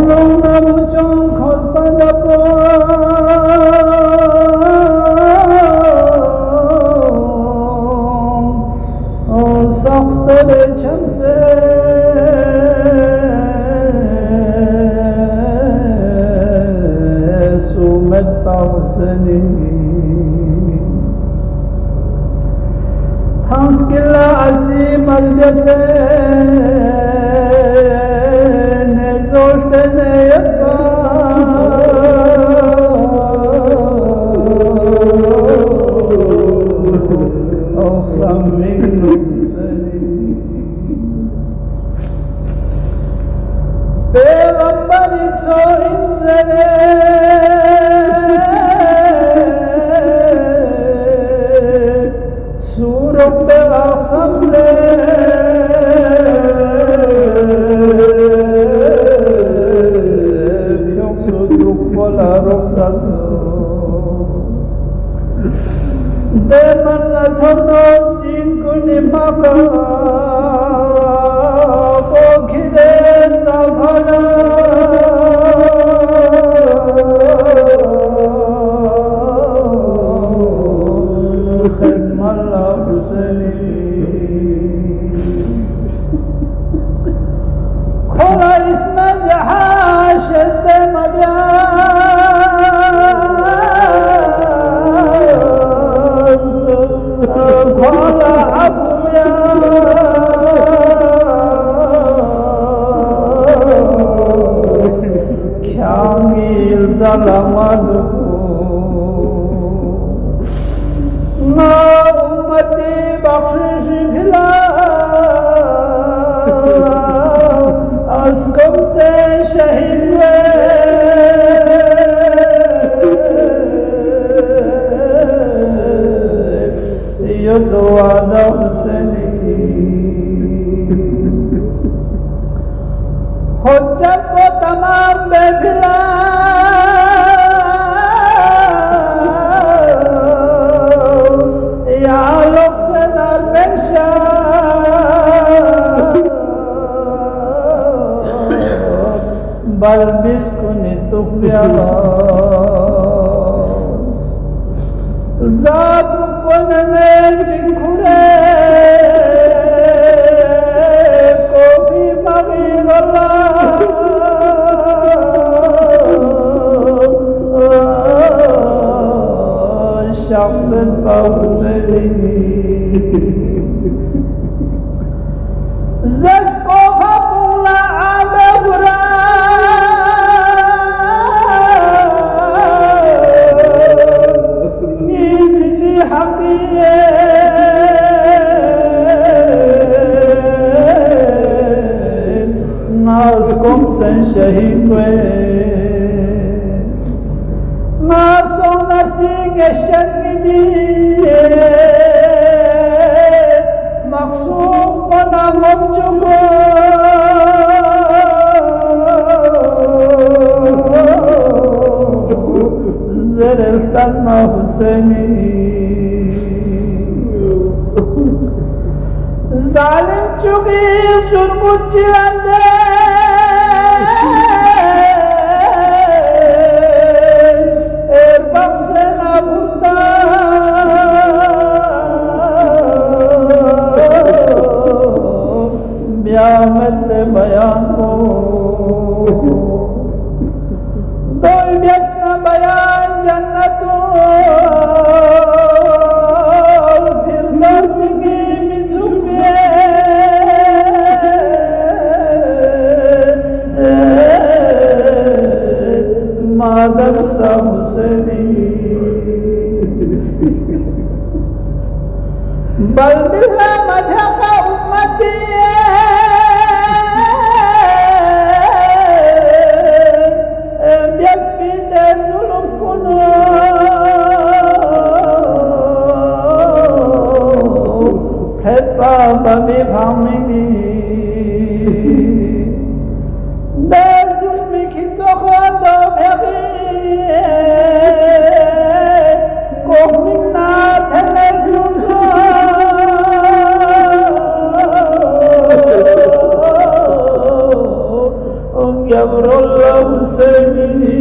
홀롱나무 좀 걸바다보 삭스터레 참새 수맥 바우스니 Hanskilla asim albese ne zolte ne yatba olsam minum seni Peygamberi çoğun zere Suruk be aksam se Yoksu dukbola ruhsatı Demanla tono cin kuni maka Bokire zafara Kola isme cehaş ezdem abyaz Kola abuyaz Kamil zalamadı Na ummeti bakşiş khila Az kum se şehid ve Ye duada Hüseyin'i Hujjat ko tamam befila Ya log se dar peşa Bal biskuni tukbyas Zat upanane jinkure Kofi magirallah Şahsın bağseli Zes kofa bunla abe hura Nizizi hakiye Naz kom sen şehit ve Nasıl geçecek gidiye Maksum bana mokçuku Zerelten Hüseyin'i Zalim çukir şurmut çilende Erbak sena burada Biyametle bayan o Doy besna bayan cennet ol Firdevsi gibi cümle Madarsa Hüseyin'i Bal bilha madhaka ummati Biasbide zulüm kunu Petba babi bhamini De zulmi ki zokhanda bhegi Kohmina telefyuzu جبر الله سيدي